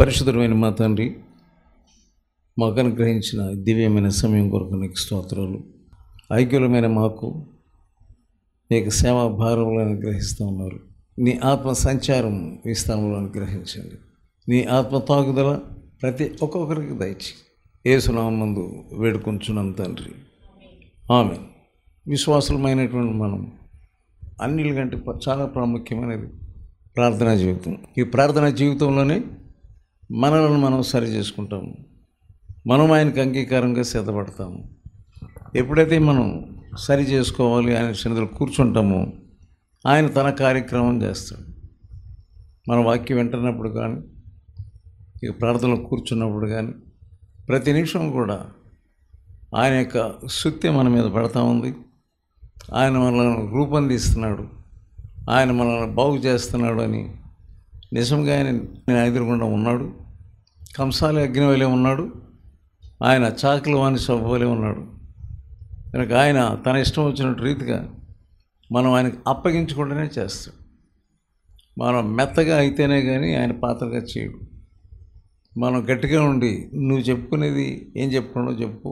పరిశుద్ధమైన మా తండ్రి, మాకు అనుగ్రహించిన దివ్యమైన సమయం కొరకు నీకు స్తోత్రాలు. ఐక్యులమైన మాకు నీకు సేవా భారములు అనుగ్రహిస్తూ ఉన్నారు. నీ ఆత్మ సంచారం ఈ స్థలంలో అనుగ్రహించండి. నీ ఆత్మ తాగుదల ప్రతి ఒక్కొక్కరికి దయచి యేసునామమునందు వేడుకొంచున్నాం తండ్రి, ఆమేన్. విశ్వాసులమైనటువంటి మనం అన్నిటికంటే చాలా ప్రాముఖ్యమైనది ప్రార్థనా జీవితం. ఈ ప్రార్థనా జీవితంలోనే మనలను మనం సరి చేసుకుంటాము, మనం ఆయనకు అంగీకారంగా సిద్ధపడతాము. ఎప్పుడైతే మనం సరి చేసుకోవాలి ఆయన సన్నిధిలో కూర్చుంటామో ఆయన తన కార్యక్రమం చేస్తాడు. మన వాక్యం వింటున్నప్పుడు కానీ, ఇక ప్రార్థనలో కూర్చున్నప్పుడు కానీ, ప్రతి నిమిషం కూడా ఆయన యొక్క సుత్తి మన మీద పడతా ఉంది. ఆయన మనల్ని రూపొందిస్తున్నాడు, ఆయన మనల్ని బాగు చేస్తున్నాడు అని నిజంగా ఆయన ఎదురుగుండా ఉన్నాడు. కంసాలి అగ్నివలే ఉన్నాడు, ఆయన చాకుల వాని సభవలే ఉన్నాడు. కనుక ఆయన తన ఇష్టం వచ్చినట్టు రీతిగా మనం ఆయనకు అప్పగించకుండానే చేస్తాడు. మనం మెత్తగా అయితేనే కానీ ఆయన పాత్రగా చేయడు. మనం గట్టిగా ఉండి నువ్వు చెప్పుకునేది ఏం చెప్పుకున్నావు చెప్పు,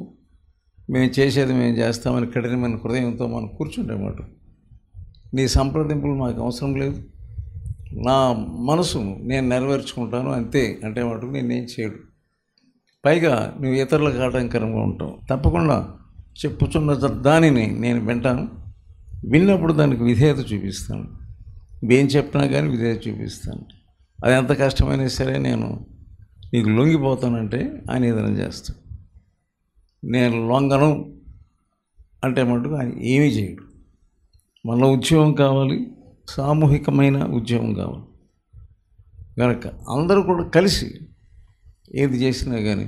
మేము చేసేది మేము చేస్తామని కఠినమైన హృదయంతో మనం కూర్చుంటామాట. నీ సంప్రదింపులు మాకు అవసరం లేదు, నా మనసు నేను నెరవేర్చుకుంటాను అంతే అంటే మటుకు నేనేం చేయడు. పైగా నువ్వు ఇతరులకు ఆటంకరంగా ఉంటావు. తప్పకుండా చెప్పుచున్న దానిని నేను వింటాను, విన్నప్పుడు దానికి విధేయత చూపిస్తాను. ఏం చెప్పినా కానీ విధేయత చూపిస్తాను. అది ఎంత కష్టమైనా సరే నేను నీకు లొంగిపోతానంటే ఆయన ఏదైనా చేస్తాను. నేను లొంగను అంటే మటుకు ఆయన ఏమీ చేయడు. మన ఉద్యోగం కావాలి, సామూహికమైన ఉద్యోగం కావాలి. కనుక అందరూ కూడా కలిసి ఏది చేసినా కానీ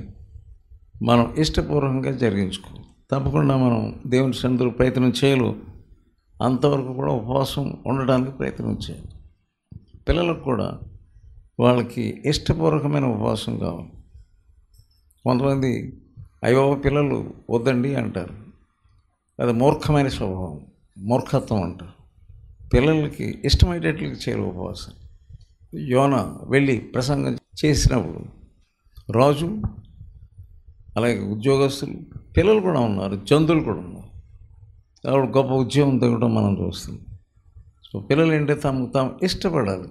మనం ఇష్టపూర్వకంగా జరిగించుకోవాలి. తప్పకుండా మనం దేవుని సన్నిధిలో ప్రయత్నం చేయాలి. అంతవరకు కూడా ఉపవాసం ఉండడానికి ప్రయత్నం చేయాలి. పిల్లలకు కూడా వాళ్ళకి ఇష్టపూర్వకమైన ఉపవాసం కావాలి. కొంతమంది అయ్యో పిల్లలు వద్దండి అంటారు, అది మూర్ఖమైన స్వభావం, మూర్ఖత్వం అంటారు. పిల్లలకి ఇష్టమయ్యేటట్లు చేయాలి ఉపవాసం. యోన వెళ్ళి ప్రసంగం చేసినప్పుడు రాజు, అలాగే ఉద్యోగస్తులు, పిల్లలు కూడా ఉన్నారు, జంతువులు కూడా ఉన్నారు. కాబట్టి గొప్ప ఉద్యోగం తగ్గడం మనం చూస్తున్నాం. సో పిల్లలు ఏంటంటే తాము ఇష్టపడాలి.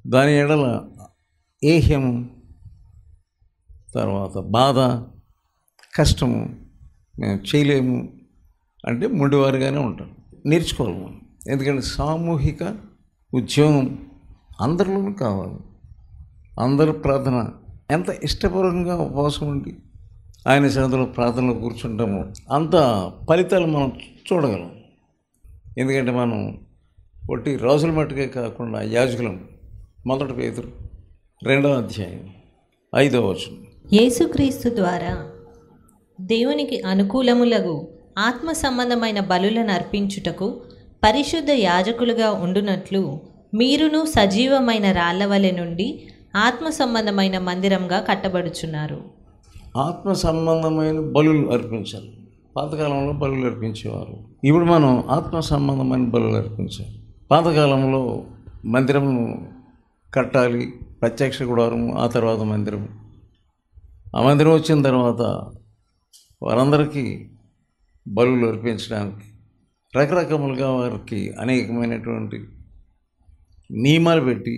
దాని ఎడల ఏహ్యము, తర్వాత బాధ, కష్టము, మేము చేయలేము అంటే మొండివారుగానే ఉంటాం. నేర్చుకోవాలి మనం. ఎందుకంటే సామూహిక ఉద్యోగం అందరిలోనూ కావాలి. అందరూ ప్రార్థన ఎంత ఇష్టపూర్వకంగా ఉపవాసం ఉండి ఆయన సన్నిధిలో ప్రార్థనలో కూర్చుంటామో అంత ఫలితాలు మనం చూడగలం. ఎందుకంటే మనం ఒట్టి రోజుల మట్టుకే కాకుండా యాజకులం. 1 పేతురు 2వ అధ్యాయం 5వ వచనం. యేసుక్రీస్తు ద్వారా దేవునికి అనుకూలములగు ఆత్మ సంబంధమైన బలులను అర్పించుటకు పరిశుద్ధ యాజకులుగా ఉండునట్లు మీరును సజీవమైన రాళ్లవలె నుండి ఆత్మ సంబంధమైన మందిరంగా కట్టబడుచున్నారు. ఆత్మ సంబంధమైన బలులు అర్పించాలి. పాతకాలంలో బలులు అర్పించేవారు. ఇప్పుడు మనం ఆత్మ సంబంధమైన బలులు అర్పించాలి. పాతకాలంలో మందిరము కట్టాలి, ప్రత్యక్ష గుడారం, ఆ తర్వాత మందిరం. ఆ మందిరం వచ్చిన తర్వాత వారందరికీ బలులు అర్పించడానికి రకరకములుగా వారికి అనేకమైనటువంటి నియమాలు పెట్టి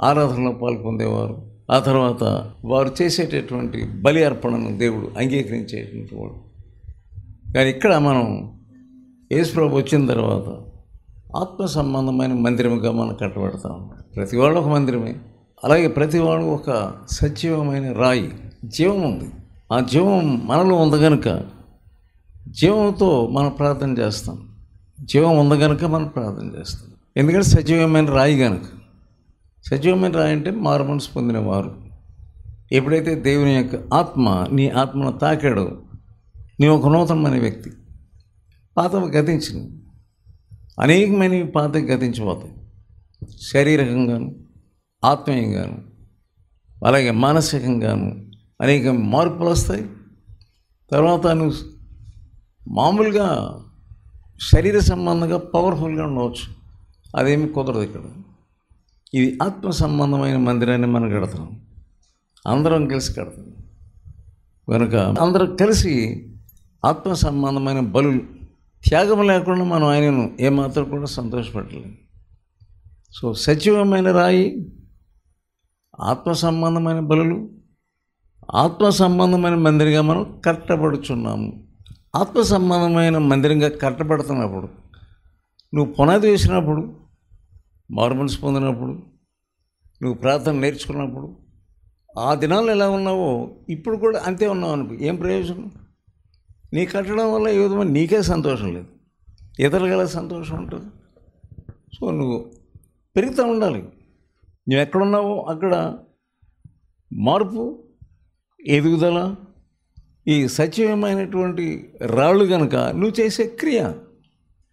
ఆరాధనలో పాల్పొందేవారు. ఆ తర్వాత వారు చేసేటటువంటి బలి అర్పణను దేవుడు అంగీకరించేటువంటి వాడు. కానీ ఇక్కడ మనం యేసుప్రభు వచ్చిన తర్వాత ఆత్మ సంబంధమైన మందిరముగా మనం కట్టబడతాం. ప్రతివాడు ఒక మందిరమే. అలాగే ప్రతివాడు ఒక సజీవమైన రాయి. జీవం ఉంది. ఆ జీవం మనలో ఉంది కనుక జీవంతో మనం ప్రార్థన చేస్తాం. జీవం ఉంది కనుక మనం ప్రార్థన చేస్తాం. ఎందుకంటే సజీవమైన రాయి కనుక. సజీవమైన రాయి అంటే మారు మనసు పొందినవారు. ఎప్పుడైతే దేవుని యొక్క ఆత్మ నీ ఆత్మను తాకాడో నీ ఒక నూతనమైన వ్యక్తి. పాతవి గతించింది, అనేకమైనవి పాతవి గతించిపోతాయి. శారీరకంగాను, ఆత్మీయంగాను, అలాగే మానసికంగాను అనేక మార్పులు వస్తాయి. తర్వాత నువ్వు మామూలుగా శరీర సంబంధంగా పవర్ఫుల్గా ఉండవచ్చు, అదేమి కుదరదు ఇక్కడ. ఇది ఆత్మ సంబంధమైన మందిరాన్ని మనం కడతాం, అందరం కలిసి కడతాం. కనుక అందరం కలిసి ఆత్మ సంబంధమైన బలులు త్యాగం లేకుండా మనం ఆయనను ఏమాత్రం కూడా సంతోషపెట్టలేము. సో సజీవమైన రాయి, ఆత్మ సంబంధమైన బలులు, ఆత్మ సంబంధమైన మందిరంగా మనం కట్టబడుచున్నాము. ఆత్మ సంబంధమైన మందిరంగా కట్టబడుతున్నప్పుడు, నువ్వు పునాది వేసినప్పుడు, మారుమనసు పొందినప్పుడు, నువ్వు ప్రార్థన నేర్చుకున్నప్పుడు, ఆ దినాల్లో ఎలా ఉన్నావో ఇప్పుడు కూడా అంతే ఉన్నావు అనుకో, ఏం ప్రయోజనం? నీ కట్టడం వల్ల ఏ విధమైన నీకే సంతోషం లేదు, ఇతరులకు ఎలా సంతోషం ఉంటుంది? సో నువ్వు పెరుగుతూ ఉండాలి. నువ్వు ఎక్కడున్నావో అక్కడ మార్పు, ఎదుగుదల, ఈ సజీవమైనటువంటి రాళ్ళు కనుక నువ్వు చేసే క్రియ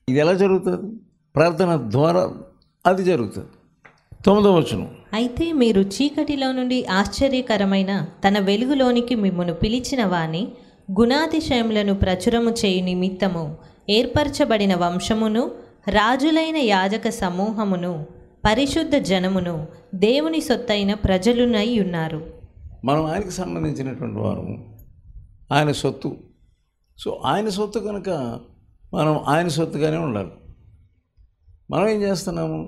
ఇది ఎలా జరుగుతుంది? ప్రార్థన ద్వారా అది జరుగుతుంది. 9వ వచనం, అయితే మీరు చీకటిలో నుండి ఆశ్చర్యకరమైన తన వెలుగులోనికి మిమ్మును పిలిచిన వాని గుణాతిశయములను ప్రచురము చేయు నిమిత్తము ఏర్పరచబడిన వంశమును, రాజులైన యాజక సమూహమును, పరిశుద్ధ జనమును, దేవుని సొత్తైన ప్రజలునై ఉన్నారు. మనం ఆయనకు సంబంధించినటువంటి వారు, ఆయన సొత్తు. సో ఆయన సొత్తు కనుక మనం ఆయన సొత్తుగానే ఉండాలి. మనం ఏం చేస్తున్నాము?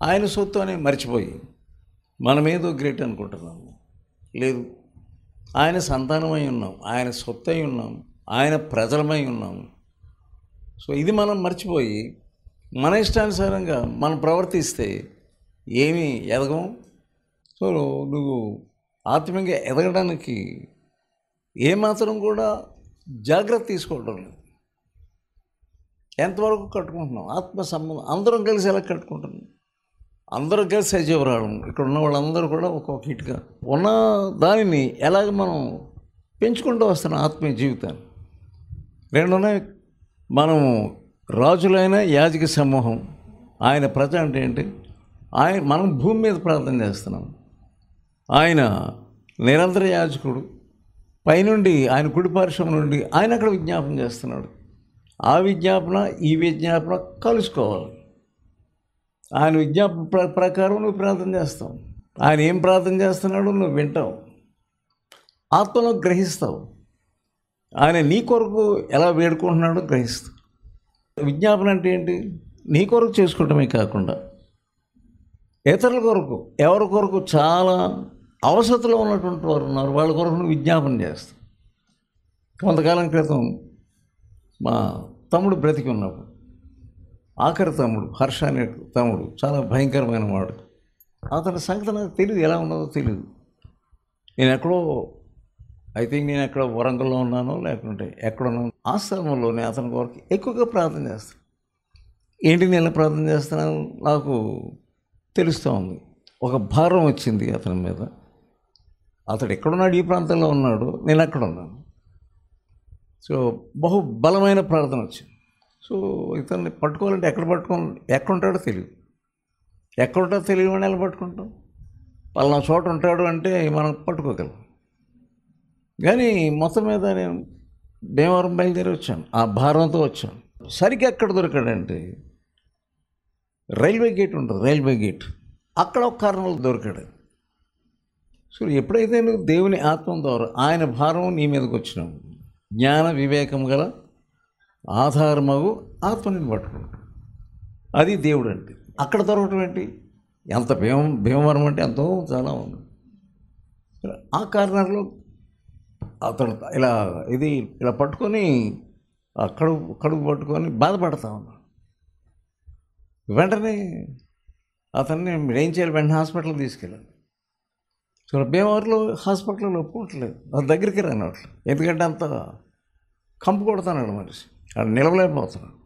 ఆయన సొత్తు అని మర్చిపోయి మనమేదో గ్రేట్ అనుకుంటున్నాము. లేదు, ఆయన సంతానమై ఉన్నాం, ఆయన సొత్తు అయి ఉన్నాం, ఆయన ప్రజలమై ఉన్నాము. సో ఇది మనం మర్చిపోయి మన ఇష్టానుసారంగా మనం ప్రవర్తిస్తే ఏమీ ఎదగం. సో నువ్వు ఆత్మీయంగా ఎదగడానికి ఏమాత్రం కూడా జాగ్రత్త తీసుకోవడం లేదు. ఎంతవరకు కట్టుకుంటున్నాం? ఆత్మ సంబంధం అందరం కలిసి ఎలా కట్టుకుంటున్నాం? అందరూ కలిసి సజీవరాడం. ఇక్కడ ఉన్న వాళ్ళందరూ కూడా ఒక్కొక్క ఇటుగా ఉన్న దానిని ఎలాగ మనం పెంచుకుంటూ వస్తున్నాం ఆత్మీయ జీవితాన్ని. రెండున్నాయి. మనము రాజులైన యాజక సమూహం, ఆయన ప్రజ అంటే ఏంటి? మనం భూమి మీద ప్రార్థన చేస్తున్నాం. ఆయన నిరంతర యాజకుడు, పైనుండి ఆయన కుడిపార్శ్వం నుండి ఆయన అక్కడ విజ్ఞాపన చేస్తున్నాడు. ఆ విజ్ఞాపన ఈ విజ్ఞాపన కలుసుకోవాలి. ఆయన విజ్ఞాపన ప్రకారం నువ్వు ప్రార్థన చేస్తావు. ఆయన ఏం ప్రార్థన చేస్తున్నాడో నువ్వు వింటావు, ఆత్మలో గ్రహిస్తావు. ఆయన నీ కొరకు ఎలా వేడుకుంటున్నాడో గ్రహిస్తావు. విజ్ఞాపన అంటే ఏంటి? నీ కొరకు చేసుకోవటమే కాకుండా ఇతరుల కొరకు, ఎవరి కొరకు చాలా అవసరతలో ఉన్నటువంటి వారు ఉన్నారు, వాళ్ళ కొరకు నువ్వు విజ్ఞాపన చేస్తావు. కొంతకాలం క్రితం మా తమ్ముడు బ్రతికి ఉన్నప్పుడు, ఆఖరి తమ్ముడు హర్ష అనే తమ్ముడు చాలా భయంకరమైన వాడు. అతని సంగతి నాకు తెలియదు, ఎలా ఉన్నదో తెలియదు. నేను ఎక్కడో నేను ఎక్కడ వరంగల్లో ఉన్నానో లేకుంటే ఎక్కడున్నాను, ఆశ్రమంలోనే అతని కొరకు ఎక్కువగా ప్రార్థన చేస్తాను. ఏంటి నేను ఎలా ప్రార్థన చేస్తున్నాను నాకు తెలుస్తూ ఉంది. ఒక భారం వచ్చింది అతని మీద. అతడు ఎక్కడున్నాడు? ఈ ప్రాంతంలో ఉన్నాడు, నేను అక్కడ ఉన్నాను. సో బహు బలమైన ప్రార్థన వచ్చింది. సో ఇతన్ని పట్టుకోవాలంటే ఎక్కడుంటాడో తెలియదు. ఎక్కడుంటాడో తెలియని ఎలా పట్టుకుంటాం? పలానా చోట ఉంటాడు అంటే మనం పట్టుకోగలం. కానీ మొత్తం మీద నేను భీమవరం బయలుదేరి వచ్చాను, ఆ భారంతో వచ్చాను. సరిగ్గా ఎక్కడ దొరికాడంటే రైల్వే గేట్ ఉంటుంది, రైల్వే గేట్ అక్కడ ఒక కారణంలో దొరికాడు. సో ఎప్పుడైతే నువ్వు దేవుని ఆత్మ ద్వారా ఆయన భారం నీ మీదకి వచ్చినావు, జ్ఞాన వివేకం గల ఆధారమగు ఆత్మని పట్టుకుంటావు. అది దేవుడు అంటే. అక్కడ దొరకటం ఏంటి? ఎంత భీమవరం అంటే ఎంతో చాలా ఉంది. ఆ కారణంలో అతడు ఇలా పట్టుకొని ఆ కడుపు పట్టుకొని బాధపడతా ఉన్నాడు. వెంటనే అతన్ని ఏం చేయాలి? వెంటనే హాస్పిటల్కి తీసుకెళ్ళాలి. సో భీమవరంలో హాస్పిటల్లో ఒప్పుకోవట్లేదు, అది దగ్గరికి రానట్లు. ఎందుకంటే అంత కంపు కొడుతున్నాడు మనిషి, అక్కడ నిలవలేకపోతున్నాడు,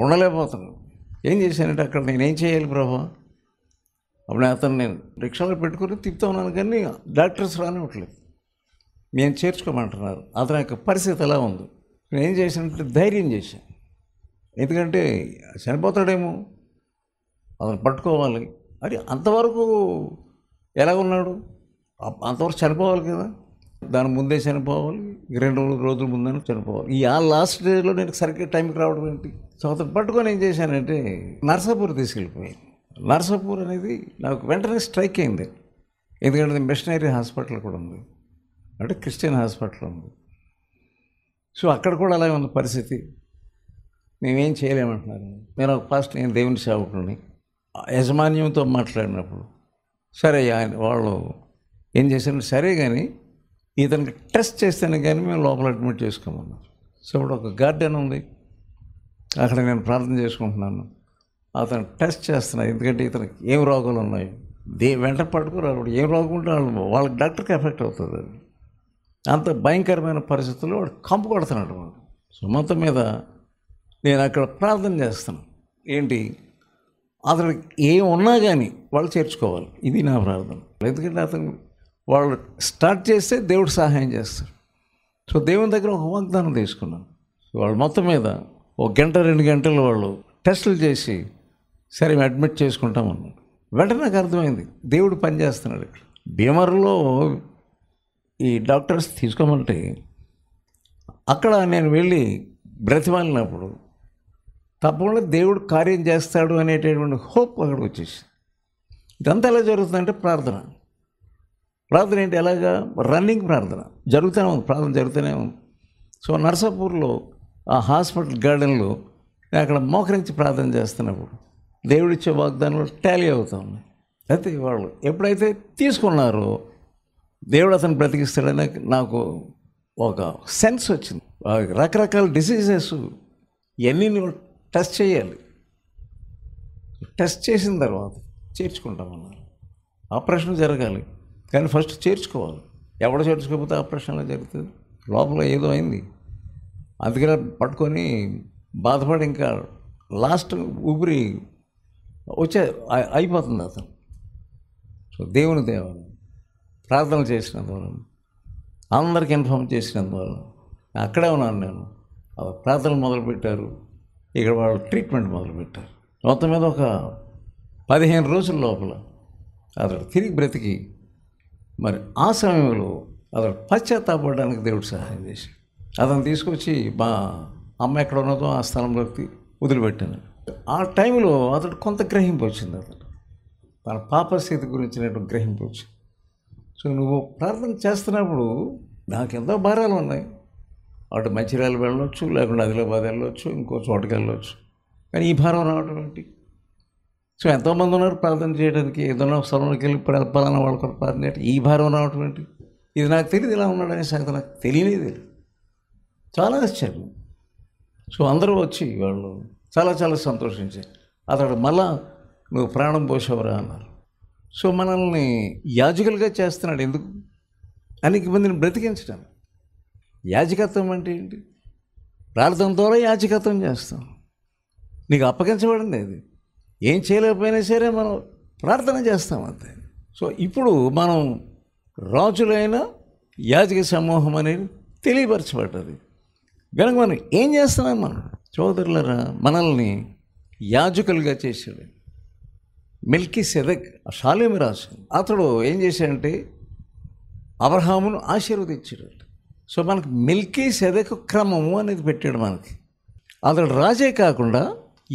ఉండలేకపోతున్నాడు. ఏం చేశానంటే అక్కడ నేనేం చేయాలి ప్రభా? అప్పుడు నేను రిక్షాలో పెట్టుకొని తిప్పుతా ఉన్నాను, కానీ డాక్టర్స్ రానివ్వట్లేదు, నేను చేర్చుకోమంటున్నారు. అతని యొక్క పరిస్థితి ఎలా ఉంది? నేను ఏం చేశానంటే ధైర్యం చేశాను. ఎందుకంటే చనిపోతాడేమో, అతను పట్టుకోవాలి. అది అంతవరకు ఎలా ఉన్నాడు? అంతవరకు చనిపోవాలి కదా, దాని ముందే చనిపోవాలి, 2 రోజుల ముందే చనిపోవాలి. ఈ లాస్ట్ డేలో నేను సరిగ్గా టైంకి రావడం ఏంటి? సో అతను పట్టుకొని ఏం చేశానంటే నర్సాపూర్ తీసుకెళ్ళిపోయాను. నర్సాపూర్ అనేది నాకు వెంటనే స్ట్రైక్ అయింది. ఎందుకంటే మిషనరీ హాస్పిటల్ కూడా ఉంది, అంటే క్రిస్టియన్ హాస్పిటల్ ఉంది. సో అక్కడ కూడా అలాగే ఉంది పరిస్థితి. మేమేం చేయలేమంటున్నారు. నేను ఒక పాస్టర్, నేను దేవుని సేవకుడిని. యాజమాన్యంతో మాట్లాడినప్పుడు సరే వాళ్ళు ఏం చేశారు, సరే కానీ ఇతనికి టెస్ట్ చేస్తేనే కానీ మేము లోపల అడ్మిట్ చేసుకోమన్నారు. సో ఇప్పుడు ఒక గార్డెన్ ఉంది, అక్కడ నేను ప్రార్థన చేసుకుంటున్నాను. అతను టెస్ట్ చేస్తున్నాను, ఎందుకంటే ఇతనికి ఏం రోగాలు ఉన్నాయి, వెంట పట్టుకురాడు, ఏం రోగం ఉంటే వాళ్ళకి డాక్టర్కి ఎఫెక్ట్ అవుతుంది. అది అంత భయంకరమైన పరిస్థితుల్లో వాడు కంపు కొడుతున్నాడు వాడు. సో మొత్తం మీద నేను అక్కడ ప్రార్థన చేస్తాను. ఏంటి, అతనికి ఏం ఉన్నా కానీ వాళ్ళు చేర్చుకోవాలి, ఇది నా ప్రార్థన. ఎందుకంటే అతను వాళ్ళు స్టార్ట్ చేస్తే దేవుడు సహాయం చేస్తారు. సో దేవుని దగ్గర ఒక వాగ్దానం తీసుకున్నాను. వాళ్ళు మొత్తం మీద 1 గంట 2 గంటలు వాళ్ళు టెస్టులు చేసి సరే మేము అడ్మిట్ చేసుకుంటామన్నాడు. వెంటనే నాకు అర్థమైంది దేవుడు పనిచేస్తున్నాడు. ఇక్కడ భీమవరంలో ఈ డాక్టర్స్ తీసుకోమంటే అక్కడ నేను వెళ్ళి బ్రతిమాలినప్పుడు తప్పకుండా దేవుడు కార్యం చేస్తాడు అనేటటువంటి హోప్ అక్కడికి వచ్చేసి. ఇదంతా ఎలా జరుగుతుందంటే ప్రార్థన ఏంటి, ఎలాగా రన్నింగ్ ప్రార్థన జరుగుతూనే ఉంది, ప్రార్థన జరుగుతూనే ఉంది. సో నర్సాపూర్లో ఆ హాస్పిటల్ గార్డెన్లో నేను అక్కడ మోకరించి ప్రార్థన చేస్తున్నప్పుడు దేవుడిచ్చే వాగ్దానంలో టాలీ అవుతా ఉన్నాయి. అయితే వాళ్ళు ఎప్పుడైతే తీసుకున్నారో దేవుడు అతను బ్రతికిస్తాడని నాకు ఒక సెన్స్ వచ్చింది. రకరకాల డిసీజెస్ ఇవన్నీ నువ్వు టెస్ట్ చేయాలి, టెస్ట్ చేసిన తర్వాత చేర్చుకుంటామన్నారు. ఆపరేషన్ జరగాలి కానీ ఫస్ట్ చేర్చుకోవాలి. ఎవడ చేర్చుకోకపోతే ఆపరేషన్లో జరుగుతుంది. లోపల ఏదో అయింది, అందుకని పట్టుకొని బాధపడి ఇంకా లాస్ట్ ఊపిరి అయిపోతుంది అతను. సో దేవుని దేవాలయం ప్రార్థన చేసినందువల్ల, అందరికి ఇన్ఫార్మ్ చేసినందువల్ల అక్కడే ఉన్నాను నేను. ప్రార్థనలు మొదలుపెట్టారు, ఇక్కడ వాళ్ళు ట్రీట్మెంట్ మొదలుపెట్టారు. మొత్తం మీద ఒక 15 రోజుల లోపల అతడు తిరిగి బ్రతికి మరి ఆ సమయంలో అతడు పశ్చాత్తాపడడానికి దేవుడు సహాయం చేసి అతను తీసుకొచ్చి మా అమ్మ ఎక్కడ ఉన్నదో ఆ స్థలంలోకి వదిలిపెట్టాను. ఆ టైంలో అతడు కొంత గ్రహింపు వచ్చింది, అతడు తన పాపస్థితి గురించినటువంటి గ్రహింపు వచ్చింది. సో నువ్వు ప్రార్థన చేస్తున్నప్పుడు నాకు ఎంతో భారాలు ఉన్నాయి, అటు మంచిర్యాల వెళ్ళవచ్చు, లేకుండా ఆదిలాబాద్ వెళ్ళవచ్చు, ఇంకో చోటకి వెళ్ళవచ్చు, కానీ ఈ భారం రావడం ఏంటి? సో ఎంతోమంది ఉన్నారు ప్రార్థన చేయడానికి, ఏదైనా స్థలంలోకి వెళ్ళి పలానా వాళ్ళ కూడా ప్రార్థన చేయడం, ఈ భారం రావడం ఏంటి? ఇది నాకు తెలియదు, ఇలా ఉన్నాడనే సంగతి నాకు తెలియలేదు. చాలా ఆశ్చర్యం. సో అందరూ వచ్చి వాళ్ళు చాలా చాలా సంతోషించారు. అతడు మళ్ళా నువ్వు ప్రాణం పోసావురా అన్నారు. సో మనల్ని యాజకులుగా చేస్తున్నాడు ఎందుకు? అనేక మందిని బ్రతికించడం. యాజకత్వం అంటే ఏంటి? ప్రార్థన ద్వారా యాజకత్వం చేస్తాం. నీకు అప్పగించబడింది అది. ఏం చేయలేకపోయినా సరే మనం ప్రార్థన చేస్తాం అంతే. సో ఇప్పుడు మనం రాజులైన యాజక సమూహం అనేది తెలియపరచబడ్డది కనుక మనం ఏం చేస్తున్నాం? మనం సోదరులరా మనల్ని యాజకులుగా చేశాడు మెల్కీసెదెక్, షాలేము రాజు. అతడు ఏం చేశాడంటే అబ్రహామును ఆశీర్వదించాడు. సో మనకు మెల్కీసెదెక్ క్రమము అనేది పెట్టాడు మనకి. అతడు రాజే కాకుండా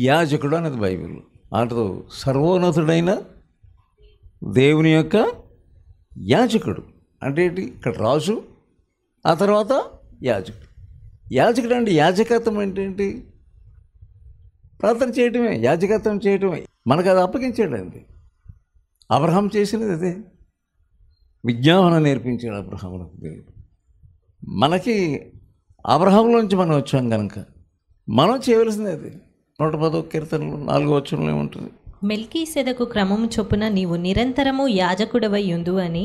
యాజకుడు అనేది బైబిల్. అతడు సర్వోన్నతుడైన దేవుని యొక్క యాజకుడు. అంటే ఏంటి? ఇక్కడ రాజు, ఆ తర్వాత యాజకుడు. యాజకుడు అంటే యాజకత్వం ఏంటేంటి? ప్రార్థన చేయటమే, యాజకత్వం చేయటమే. మనకు అది అప్పగించాడు. అంది అబ్రహాం చేసినది అదే. విజ్ఞాపన నేర్పించాడు అబ్రహాములకు దేవుడు. మనకి అబ్రహాంలోంచి మనం వచ్చాం కనుక మనం చేయవలసింది అది. 110 కీర్తనలు 4వ వచనంలో ఉంటుంది, మెల్కీసెదకు క్రమము చొప్పున నీవు నిరంతరము యాజకుడవై యుందు అని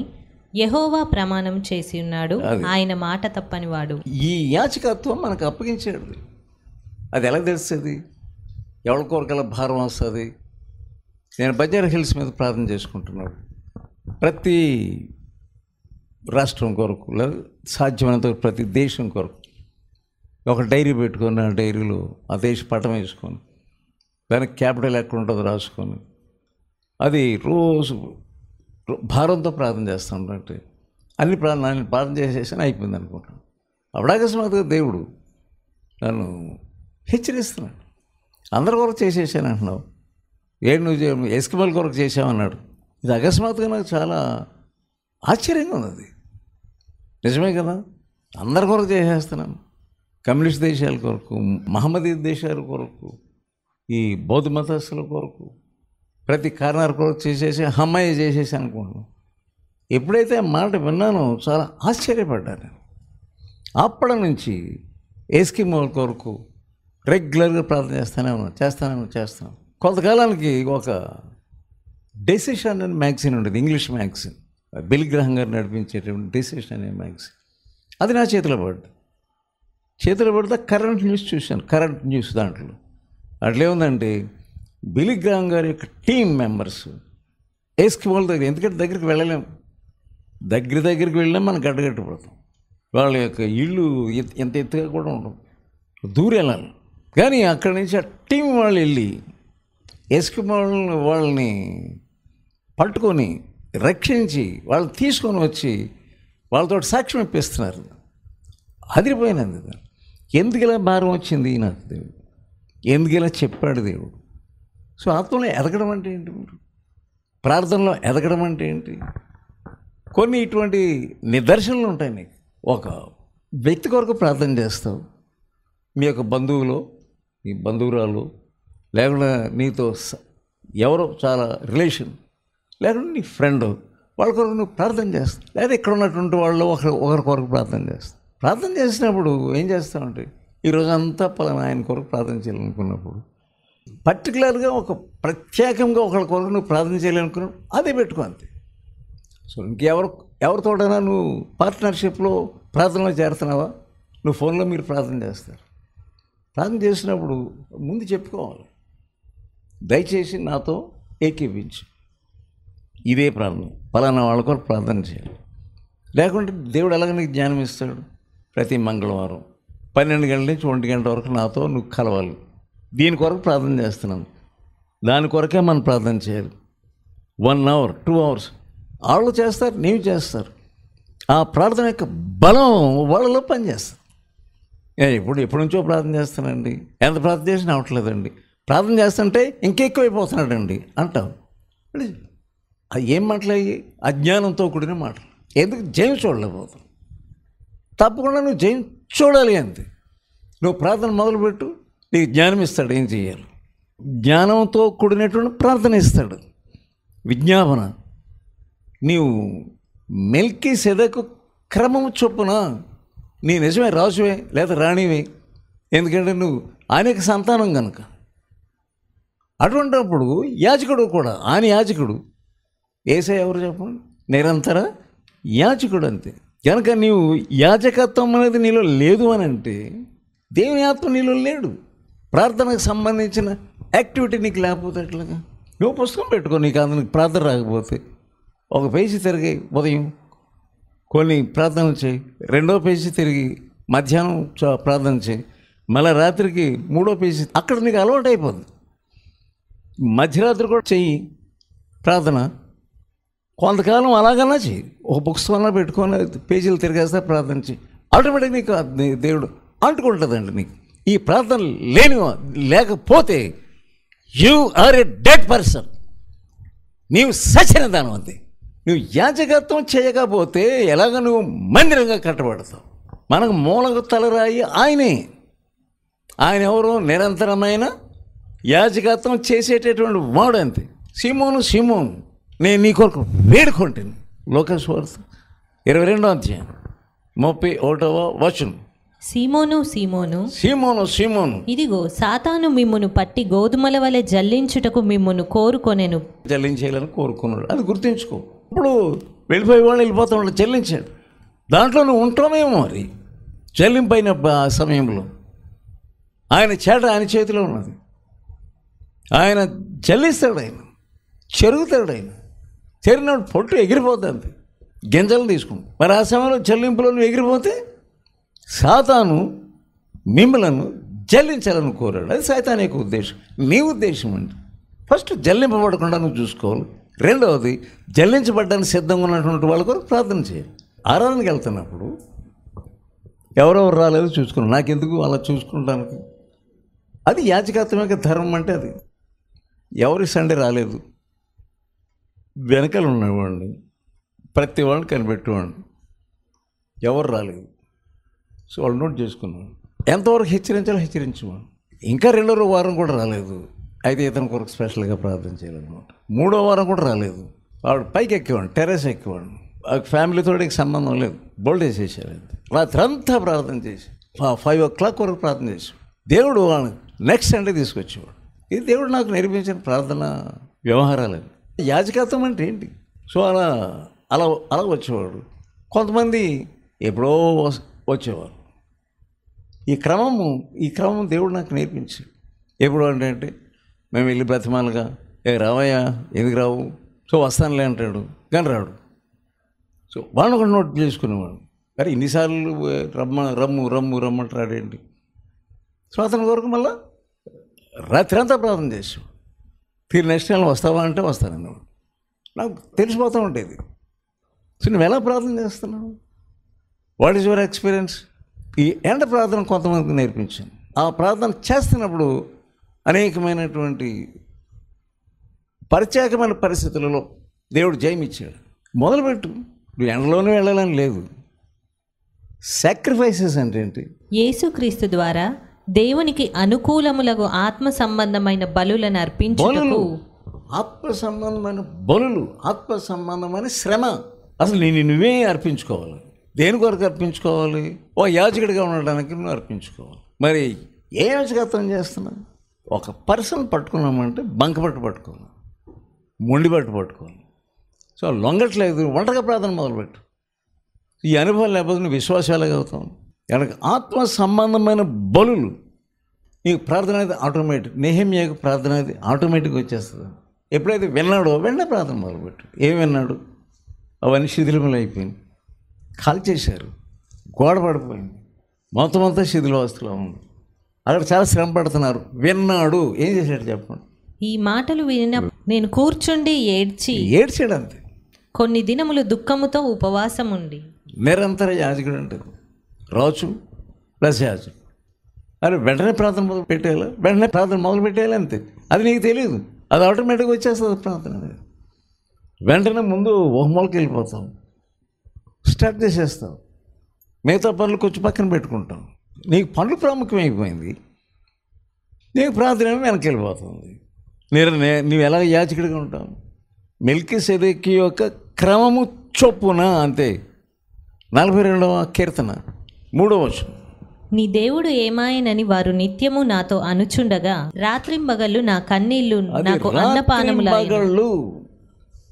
యెహోవా ప్రమాణం చేసి ఉన్నాడు, ఆయన మాట తప్పని వాడు. ఈ యాజకత్వం మనకు అప్పగించాడు. అది ఎలా తెలుస్తుంది? ఎవరి కోరికల భారం వస్తుంది? నేను బంజారా హిల్స్ మీద ప్రార్థన చేసుకుంటున్నాడు. ప్రతి రాష్ట్రం కొరకు, లేదా సాధ్యమైనంత ప్రతి దేశం కొరకు ఒక డైరీ పెట్టుకొని, ఆ డైరీలో ఆ దేశ పటం వేసుకొని, దానికి క్యాపిటల్ ఎక్కడ ఉంటుందో రాసుకొని, అది రోజు భారంతో ప్రార్థన చేస్తాను. అంటే అన్ని ప్రార్థన చేసేసాను, అయిపోయింది అనుకుంటాను. అప్పుడు అకస్మాత్తుగా దేవుడు నన్ను హెచ్చరిస్తున్నాడు. అందరి వరకు చేసేసాను అంటున్నావు, నువ్వు ఎస్కిమల్ కొరకు చేసావన్నాడు. ఇది అకస్మాత్తుగా నాకు చాలా ఆశ్చర్యంగా ఉంది. అది నిజమే కదా, అందరి కొరకు చేసేస్తున్నాను. కమ్యూనిస్ట్ దేశాల కొరకు, మహమ్మదీ దేశాల కొరకు, ఈ బౌద్ధ మతస్థుల కొరకు, ప్రతి కారణాల కొరకు చేసేసి అమ్మాయి చేసేసి అనుకుంటున్నాను. ఎప్పుడైతే ఆ మాట విన్నానో చాలా ఆశ్చర్యపడ్డాను. అప్పటి నుంచి ఎస్కిమోల కొరకు రెగ్యులర్గా ప్రార్థన చేస్తాను. కొంతకాలానికి ఒక డెసిషన్ అనే మ్యాగజైన్ ఉండేది, ఇంగ్లీష్ మ్యాగజైన్, బిల్ గ్రహం గారు నడిపించేటువంటి డెసిషన్ అనే మ్యాగజైన్. అది నా చేతిలో పడితే కరెంట్ న్యూస్ చూశాను. కరెంట్ న్యూస్ దాంట్లో అట్లేముందంటే బిల్ గ్రహం గారి యొక్క టీం మెంబర్స్ ఎస్కిమోల దగ్గర, ఎందుకంటే దగ్గరికి వెళ్ళలేము, దగ్గరికి వెళ్ళినా మనం గడ్డగట్టుపడతాం. వాళ్ళ యొక్క ఇళ్ళు ఎంత ఎత్తుగా కూడా ఉండవు, దూరం వెళ్ళాలి. కానీ అక్కడి నుంచి ఆ టీం వాళ్ళు వెళ్ళి ఎస్కిమోల్ వాళ్ళని పట్టుకొని రక్షించి వాళ్ళని తీసుకొని వచ్చి వాళ్ళతో సాక్ష్యం ఇప్పిస్తున్నారు. అదిరిపోయినది. ఎందుకు ఇలా భారం వచ్చింది నాకు దేవుడు, ఎందుకు ఇలా చెప్పాడు దేవుడు. సో ఆత్మలో ఎదగడం అంటే ఏంటి, మీరు ప్రార్థనలో ఎదగడం అంటే ఏంటి, కొన్ని ఇటువంటి నిదర్శనలు ఉంటాయి. నీకు ఒక వ్యక్తి కొరకు ప్రార్థన చేస్తావు, మీ యొక్క బంధువులో, మీ బంధువురాలు, లేకుండా నీతో ఎవరో చాలా రిలేషన్, లేకుంటే నీ ఫ్రెండ్, వాళ్ళ కొరకు నువ్వు ప్రార్థన చేస్తావు. లేదా ఇక్కడ ఉన్నటువంటి వాళ్ళు ఒకరి కొరకు ప్రార్థన చేస్తావు. ప్రార్థన చేసినప్పుడు ఏం చేస్తామంటే, ఈరోజు అంతా పలానా ఆయన కొరకు ప్రార్థన చేయాలనుకున్నప్పుడు పర్టికులర్గా ఒక ప్రత్యేకంగా ఒకరి కొరకు నువ్వు ప్రార్థన చేయాలనుకున్నప్పుడు అదే పెట్టుకో, అంతే. సో ఎవరితోటైనా నువ్వు పార్ట్నర్షిప్లో ప్రార్థనలో చేరుతున్నావా, నువ్వు ఫోన్లో మీరు ప్రార్థన చేస్తారు. ప్రార్థన చేసినప్పుడు ముందు చెప్పుకోవాలి, దయచేసి నాతో ఏకీవించు, ఇదే ప్రార్థన, పలానా వాళ్ళ కొరకు ప్రార్థన చేయాలి. లేకుంటే దేవుడు ఎలాగ నీకు జ్ఞానం ఇస్తాడు, ప్రతి మంగళవారం 12 గంటల నుంచి 1 గంట వరకు నాతో నువ్వు కలవాలి, దీని కొరకు ప్రార్థన చేస్తున్నాను, దాని కొరకే మనం ప్రార్థన చేయాలి. 1 hour 2 hours వాళ్ళు చేస్తారు, నీవు చేస్తారు. ఆ ప్రార్థన యొక్క బలం వాళ్ళలో పనిచేస్తుంది. ఎప్పటి నుంచో ప్రార్థన చేస్తానండి, ఎంత ప్రార్థన చేసినా అవట్లేదండి, ప్రార్థన చేస్తుంటే ఇంకెక్కువైపోతున్నాడండి అంటావు. అది ఏం మాటలయ్యి, అజ్ఞానంతో కూడిన మాటలు. ఎందుకు జయం చూడలేకపోతావు, తప్పకుండా నువ్వు జయం చూడాలి. అంతే, నువ్వు ప్రార్థన మొదలుపెట్టు, నీకు జ్ఞానం ఇస్తాడు, ఏం చేయాలి. జ్ఞానంతో కూడినటువంటి ప్రార్థన ఇస్తాడు, విజ్ఞాపన. నీవు మెల్కీసెదెకు క్రమము చొప్పున నీ నిజమే రాజువే లేదా రాణివే, ఎందుకంటే నువ్వు ఆయనకి సంతానం కనుక. అటువంటిప్పుడు యాజకుడు కూడా, ఆయన యాజకుడు, యేసయ్య ఎవరు చెప్పండి, నిరంతర యాజకుడు, అంతే. కనుక నీవు యాజకత్వం అనేది నీలో లేదు అని అంటే దేవుని ఆత్మ నీలో లేడు. ప్రార్థనకు సంబంధించిన యాక్టివిటీ నీకు లేకపోతే ఎట్లాగా. నువ్వు పుస్తకం పెట్టుకో, నీకు అందుకు ప్రార్థన రాకపోతే ఒక పేజీ తిరిగి ఉదయం కొన్ని ప్రార్థనలు చేయి, 2వ పేజీ తిరిగి మధ్యాహ్నం ప్రార్థన చేయి, మళ్ళీ రాత్రికి 3వ పేజీ, అక్కడ నీకు అలవాటు అయిపోతుంది. మధ్యరాత్రి కూడా చెయ్యి ప్రార్థన, కొంతకాలం అలాగన్నా చెయ్యి, ఒక పుస్తకంలో పెట్టుకొని పేజీలు తిరిగేస్తే ప్రార్థన చేయి, ఆటోమేటిక్ నీకు దేవుడు అంటుకుంటుందండి. నీకు ఈ ప్రార్థన లేకపోతే you are a dead person, నీవు సచిన దానం, అంతే. నువ్వు యాజకత్వం చేయకపోతే ఎలాగ నువ్వు మందిరంగా కట్టబడతావు. మనకు మూలకు తలరాయి ఆయనే. ఆయన ఎవరు, నిరంతరమైన యాజకత్వం చేసేటటువంటి వాడు, అంతే. సీమోను నేను నీ కొరకు వేడుకుంటాను. లోకాసు వార్త 22వ అధ్యాయం 31వ వచనం. సీమోను, ఇదిగో సాతాను మిమ్మును పట్టి గోధుమల వలె జల్లించుటకు మిమ్మును కోరుకొనెను. జల్లించేయాలని కోరుకున్నాడు, అది గుర్తుంచుకో. ఇప్పుడు వెళ్ళిపోయే వాళ్ళు వెళ్ళిపోతా వాళ్ళు చెల్లించాడు, దాంట్లో నువ్వు ఉంటామేమో. మరి చెల్లింపైన సమయంలో ఆయన చేతిలో ఉన్నది, ఆయన చెల్లిస్తాడు, ఆయన చెరుగుతాడు. ఆయన చెరిగినప్పుడు పొట్టు ఎగిరిపోతుంది, గింజలను తీసుకుంటాడు. మరి ఆ సమయంలో చెల్లింపులో నువ్వు ఎగిరిపోతే సాతాను మిమ్మలను జల్లించాలని కోరాడు. అది సైతాన్ యొక్క ఉద్దేశం. నీ ఉద్దేశం అంటే ఫస్ట్ జల్లింపబడకుండా నువ్వు చూసుకోవాలి. రెండవది, జల్లించబడ్డానికి సిద్ధంగా ఉన్నటువంటి వాళ్ళ కొరకు ప్రార్థన చేయాలి. ఆరాధనకి వెళ్తున్నప్పుడు ఎవరెవరు రాలేదో చూసుకున్నాను, నాకెందుకు అలా చూసుకుంటానికి. అది యాజకత్వం యొక్క ధర్మం అంటే అది. ఎవరి సండే రాలేదు, వెనకాల ఉన్నవాడిని ప్రతి వాళ్ళని కనిపెట్టేవాడిని, ఎవరు రాలేదు. సో వాళ్ళు నోట్ చేసుకున్నాడు. ఎంతవరకు హెచ్చరించాలో హెచ్చరించేవాడు. ఇంకా 2వ వారం కూడా రాలేదు, అయితే ఇతని కొరకు స్పెషల్గా ప్రార్థన చేయాలన్నమాట. 3వ వారం కూడా రాలేదు, వాడు పైకి ఎక్కేవాడు, టెర్రస్ ఎక్కేవాడు. ఆ ఫ్యామిలీతో సంబంధం లేదు, బోల్డ్ వేసేసాడు. రాత్రి అంతా ప్రార్థన చేసి 5 o'clock వరకు ప్రార్థన చేసి దేవుడు నెక్స్ట్ సండే తీసుకొచ్చేవాడు. ఇది దేవుడు నాకు నేర్పించిన ప్రార్థన వ్యవహారాలు. యాజకత్వం అంటే ఏంటి? సో అలా అలా అలా వచ్చేవాడు. కొంతమంది ఎప్పుడో వచ్చేవారు. ఈ క్రమం దేవుడు నాకు నేర్పించాడు. ఎప్పుడు అంటే మేము వెళ్ళి బ్రతిమాలుగా, రావయ్యా, ఎందుకు రావు, సో వస్తానులే అంటాడు, కానీ రాడు. సో వాడిని ఒకటి నోట్ చేసుకునేవాడు. మరి ఇన్నిసార్లు రమ్మంటాడేంటి? సో అతని వరకు మళ్ళీ రాత్రి అంతా ప్రార్థన చేసాం. నెక్స్ట్ టైం వస్తావా అంటే వస్తానన్నవాడు. నాకు తెలిసిపోతూ ఉండేది. సో నువ్వు ఎలా ప్రార్థన చేస్తున్నావు? What is your experience? ఈ ఎండ ప్రార్థన కొంతమందికి నేర్పించాను. ఆ ప్రార్థన చేస్తున్నప్పుడు అనేకమైనటువంటి ప్రత్యేకమైన పరిస్థితులలో దేవుడు జయమిచ్చాడు. మొదలుపెట్టు. నువ్వు ఎండలోనే వెళ్ళాలని లేదు. సాక్రిఫైసెస్ అంటే ఏంటి? యేసుక్రీస్తు ద్వారా దేవునికి అనుకూలములకు ఆత్మ సంబంధమైన బలులను అర్పించుటకు. ఆత్మ సంబంధమైన బలులు, ఆత్మ సంబంధమైన శ్రమ. అసలు నువ్వే అర్పించుకోవాలి. దేని కొరకు అర్పించుకోవాలి? ఓ యాజకుడిగా ఉండడానికి నువ్వు అర్పించుకోవాలి. మరి ఏ యాజకత్వం చేస్తున్నావు? ఒక పర్సన్ పట్టుకున్నామంటే బంకపట్టు పట్టుకోవాలి, మొండి పట్టుకోవాలి. సో లొంగట్లేదు, ఒంటరిగా ప్రార్థన మొదలుపెట్టు. ఈ అనుభవం లేకపోతే నువ్వు విశ్వాసాలుగా అవుతావు. కనుక ఆత్మ సంబంధమైన బలులు నీకు ప్రార్థన అనేది ఆటోమేటిక్. నెహెమ్యాకు ప్రార్థన అనేది ఆటోమేటిక్గా వచ్చేస్తుంది. ఎప్పుడైతే విన్నాడో వెంటనే ప్రార్థన మొదలుపెట్టు. ఏం విన్నాడు? అవన్నీ శిథిలములు అయిపోయింది, కాల్ చేశారు, గోడ పడిపోయింది, మొత్తం అంతా శిథిలావస్థలో ఉంది. అక్కడ చాలా శ్రమ పడుతున్నారు. విన్నాడు, ఏం చేశాడు చెప్పండి? ఈ మాటలు విన్న నేను కూర్చుండి ఏడ్చాడు అంతే. కొన్ని దినములు దుఃఖముతో ఉపవాసం ఉండి. నిరంతర యాజకుడు అంటే రాజు ప్లస్ యాజకుడు. అరే వెంటనే ప్రార్థన మొదలు పెట్టేయాలి, అంతే. అది నీకు తెలియదు, అది ఆటోమేటిక్గా వచ్చేస్తుంది ప్రార్థన అనేది. వెంటనే ముందు ఒక మూలకి వెళ్ళిపోతాం, స్టార్ట్ చేసేస్తాం, మిగతా పనులు కొంచెం పక్కన పెట్టుకుంటాం. నీకు పనులు ప్రాముఖ్యమైపోయింది, నీకు ప్రార్థన వెనక్కి వెళ్ళిపోతుంది. నువ్వు ఎలా యాజకుడిగా ఉంటావు? మెల్కీసెదెకు యొక్క క్రమము చొప్పున, అంతే. 42వ కీర్తన 3వ వచనం. నీ దేవుడు ఏమాయనని వారు నిత్యము నాతో అనుచుండగా రాత్రింబగళ్ళు నా కన్నీళ్లు నాకు అన్నపానములు.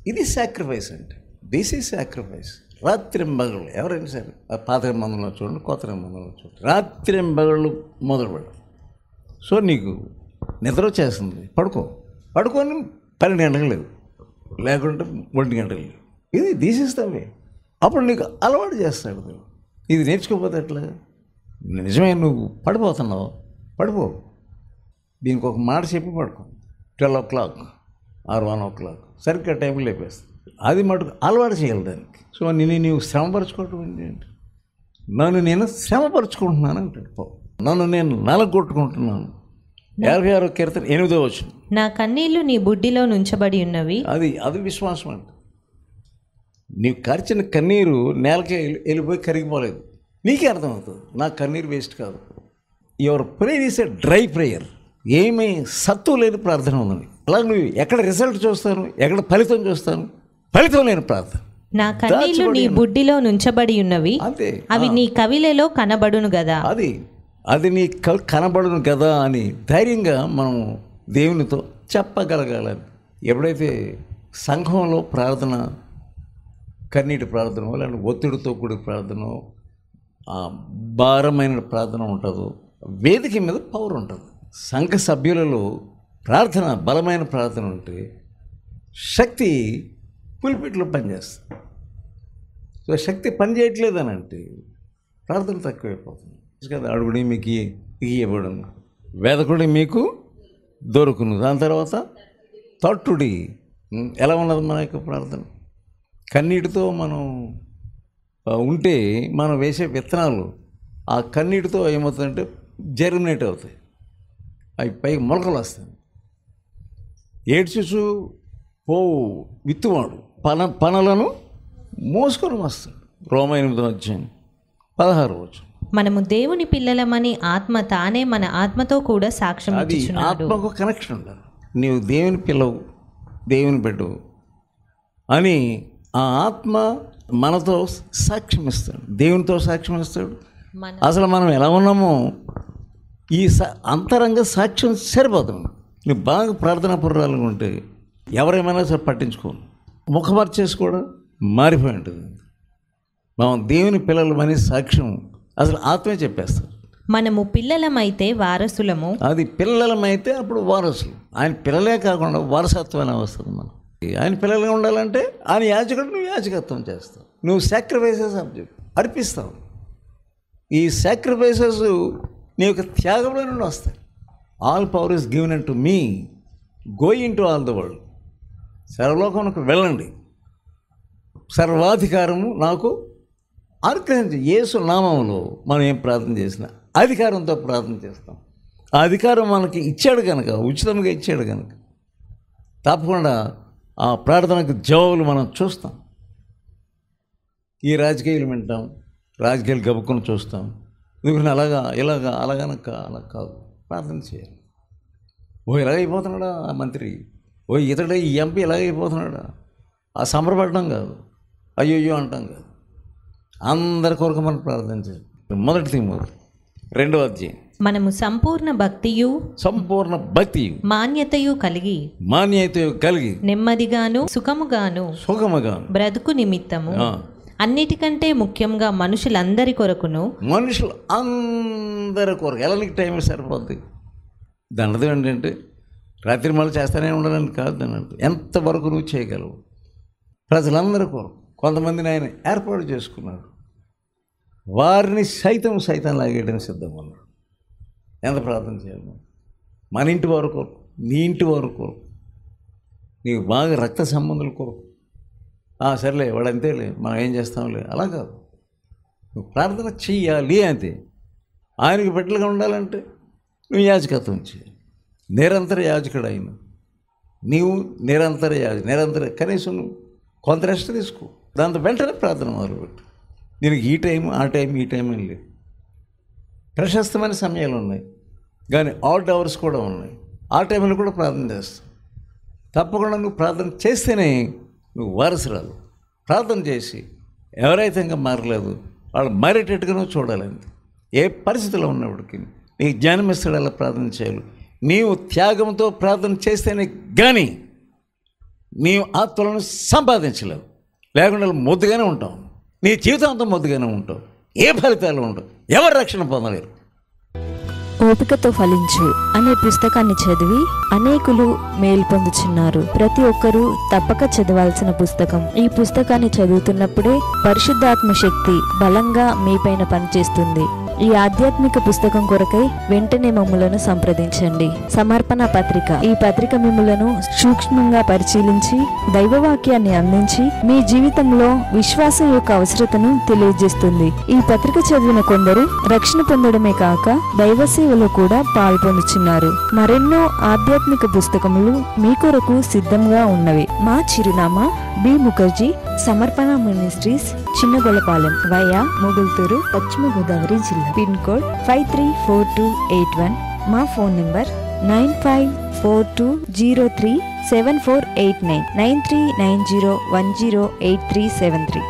ఇది సాక్రిఫైస్ అంటే. This is sacrifice. రాత్రింబగళ్ళు ఎవరైనా సరే, పాత మందులో చూడండి, కొత్త మందులో చూడండి, రాత్రింబగళ్ళు మొదలుపెడు. సో నీకు నిద్ర వచ్చేస్తుంది, పడుకొని 12 గంటలు లేదు, లేకుంటే 1 గంటలు లేదు. This is the way. అప్పుడు నీకు అలవాటు చేస్తాడు. ఇది నేర్చుకోకపోతే ఎట్లా? నిజమే, నువ్వు పడిపోతున్నావు, పడిపో. దీనికి ఒక మాట చెప్పి పడుకో. 12 o'clock or 1 o'clock సరిగ్గా టైంలో లేపేస్తాను. అది మటుకు అలవాటు చేయాలి దానికి. సో నీవు శ్రమపరచుకోవటం ఏంటి? నన్ను నేను శ్రమపరుచుకుంటున్నాను అంటాడు. నన్ను నేను నలగొట్టుకుంటున్నాను. 56వ కీర్తన 8వ వచనం. నా కన్నీళ్లు నీ బుడ్డిలో నుంచబడి ఉన్నవి. అది విశ్వాసం అంటే. నీవు కార్చిన కన్నీరు నేలకే వెళ్ళిపోయి కరిగిపోలేదు. నీకే అర్థమవుతుంది, నా కన్నీరు వేస్ట్ కాదు. Your prayer is a dry prayer. ఏమీ సత్తు లేని ప్రార్థన ఉందని. అలా నువ్వు ఎక్కడ రిజల్ట్ చూస్తాను, ఎక్కడ ఫలితం చూస్తాను? ఫలితం లేని ప్రార్థన. నా కన్నీళ్లు నీ బుడ్డిలో నుంచబడి ఉన్నవి, అంతే. అవి నీ కవిలలో కనబడును కదా. అది నీ కనబడును కదా అని ధైర్యంగా మనం దేవునితో చెప్పగలగాలని. ఎప్పుడైతే సంఘంలో ప్రార్థన, కన్నీటి ప్రార్థన, లేదంటే ఒత్తిడితో కూడి ప్రార్థన, భారమైన ప్రార్థన ఉంటుందో, వేదిక మీద పవర్ ఉంటుంది. సంఘ సభ్యులలో ప్రార్థన, బలమైన ప్రార్థన ఉంటే శక్తి పులిపిట్లో పనిచేస్తుంది. సో శక్తి పనిచేయట్లేదని అంటే ప్రార్థన తక్కువైపోతుంది కదా. అడుగుడి మీకు ఇవ్వబడును, వేదకుడి మీకు దొరుకును. దాని తర్వాత తట్టుడి. ఎలా ఉన్నది మన యొక్క ప్రార్థన? కన్నీటితో మనం ఉంటే మనం వేసే విత్తనాలు ఆ కన్నీటితో ఏమవుతుందంటే జర్మినేట్ అవుతాయి, అవి పైకి మొలకలు వస్తాయి. ఏడ్చుచు పోవు విత్తువాడు పనులను మోసుకొని వస్తాడు. రోమ 8:16. మనము దేవుని పిల్లలమని ఆత్మ తానే మన ఆత్మతో కూడా సాక్ష్యం ఇచ్చుచున్నాడు. ఆత్మకు కనెక్షన్ ఉండాలి. నీవు దేవుని పిల్లవు, దేవుని బిడ్డవు అని ఆ ఆత్మ మనతో సాక్ష్యం ఇస్తాడు, దేవునితో సాక్ష్యం ఇస్తాడు. అసలు మనం ఎలా ఉన్నామో ఈ అంతరంగ సాక్ష్యం సరిపోతుంది. నువ్వు బాగా ప్రార్థనా పూర్వాలుగా ఉంటే ఎవరేమైనా సరే పట్టించుకోను, ముఖపరిచేసి కూడా మారిపోయి ఉంటుంది. మనం దేవుని పిల్లలమని సాక్ష్యం అసలు ఆత్మే చెప్పేస్తారు. మనము పిల్లలమైతే వారసులము. అది పిల్లలమైతే అప్పుడు వారసులు. ఆయన పిల్లలే కాకుండా వారసత్వాన్ని వస్తుంది. మనం ఆయన పిల్లలుగా ఉండాలంటే ఆయన యాజకుడు, నువ్వు యాజకత్వం చేస్తావు, నువ్వు సాక్రిఫైసెస్ అర్పిస్తావు. ఈ సాక్రిఫైసెస్ నీ యొక్క త్యాగంలో నుండి వస్తాయి. All power is given unto me, go into all the world. సర్వలోకమునకు వెళ్ళండి, సర్వాధికారము నాకు అనుగ్రహించి. యేసు నామములో మనం ఏం ప్రార్థన చేసినా అధికారంతో ప్రార్థన చేస్తాం. ఆ అధికారం మనకి ఇచ్చాడు కనుక, ఉచితంగా ఇచ్చాడు కనుక తప్పకుండా ఆ ప్రార్థనకు జవాబులు మనం చూస్తాం. ఈ రాజకీయాలు వింటాం, రాజకీయాలు గబుక్కుని చూస్తాం. ఎందుకంటే అలాగనక అలా కాదు, ప్రార్థన చేయాలి. ఇలాగైపోతున్నాడా ఆ మంత్రి, ఇతడే ఈ ఎంపీ ఇలాగైపోతున్నాడా, ఆ సంబరపడడం కాదు, అయ్యో అంటాం కాదు. అందరి కొరకు మనం ప్రార్థన చేయాలి. మొదటి తిమోతి 2వ అధ్యాయం. మనము సంపూర్ణ భక్తియు మాన్యతయు కలిగి నెమ్మదిగాను సుఖముగాను బ్రతుకు నిమిత్తము అన్నిటికంటే ముఖ్యంగా మనుషులందరి కొరకు ఎలాంటి టైం సరిపోద్ది. దాని అర్థం ఏంటంటే రాత్రి మళ్ళీ చేస్తానే ఉండాలని కాదు. దాని అర్థం ఎంతవరకు నువ్వు చేయగలవు. ప్రజలందరి కొరకు కొంతమందిని ఆయన ఏర్పాటు చేసుకున్నాడు. వారిని సైతం లాగేయడానికి సిద్ధంగా ఉన్నాడు. ఎంత ప్రార్థన చేయాలి. మన ఇంటి వారి కొరకు, నీ ఇంటి వారి కొరకు, నీకు బాగా రక్త సంబంధుల కొరకు. సరేలే వాడు అంతేలే, మనం ఏం చేస్తాంలే, అలా కాదు. నువ్వు ప్రార్థన చెయ్యాలి. అంతే. ఆయనకి బిడ్డలుగా ఉండాలంటే నువ్వు యాజకత్వం చేయాలి. నిరంతర యాజకుడు ఆయన. నీవు నిరంతర కనీసం నువ్వు కొంత రెస్ట్ తీసుకో. దాంతో వెంటనే ప్రార్థన మొదలుపెట్టు. దీనికి ఈ టైం ఆ టైం అని లేదు. ప్రశస్తమైన సమయాలు ఉన్నాయి, కానీ ఆడ్ అవర్స్ కూడా ఉన్నాయి. ఆ టైంలో కూడా ప్రార్థన చేస్తావు. తప్పకుండా నువ్వు ప్రార్థన చేస్తేనే నువ్వు వారసురాలు. ప్రార్థన చేసి ఎవరైతే ఇంకా మారలేదు వాళ్ళు మారేటట్టుగా నువ్వు చూడాలండి. ఏ పరిస్థితిలో ఉన్నప్పటికీ నీకు జ్ఞానం ఇస్తాడు, అలా ప్రార్థన చేయాలి. నీవు త్యాగంతో ప్రార్థన చేస్తేనే కానీ నీవు ఆత్మలను సంపాదించలేవు. లేకుండా మొద్దుగానే ఉంటావు. నీ జీవితాంతం మొద్దుగానే ఉంటావు. ఏ ఫలితాలు ఉండవు. ఎవరు రక్షణ పొందలేరు. ఓపికతో ఫలించు అనే పుస్తకాన్ని చదివి అనేకులు మేలు పొందుచున్నారు. ప్రతి ఒక్కరూ తప్పక చదవాల్సిన పుస్తకం. ఈ పుస్తకాన్ని చదువుతున్నప్పుడే పరిశుద్ధాత్మ శక్తి బలంగా మీపైన పనిచేస్తుంది. ఈ ఆధ్యాత్మిక పుస్తకం కొరకై వెంటనే మమ్ములను సంప్రదించండి. సమర్పణ పత్రిక. ఈ పత్రిక మిమ్ములను సూక్ష్మంగా పరిశీలించి దైవవాక్యాన్ని అందించి మీ జీవితంలో విశ్వాసం యొక్క అవసరతను తెలియజేస్తుంది. ఈ పత్రిక చదివిన కొందరు రక్షణ పొందడమే కాక దైవ సేవలో కూడా పాల్పొందుచున్నారు. మరెన్నో ఆధ్యాత్మిక పుస్తకములు మీ కొరకు సిద్ధంగా ఉన్నవి. మా చిరునామా బి ముఖర్జీ, సమర్పణ మినిస్ట్రీస్, చిన్నగొల్లపాలెం, వయా మొగుల్తూరు, పశ్చిమ గోదావరి జిల్లా. Pin code 534281. మా ఫోన్ నంబర్ 9542037489, 9390108373.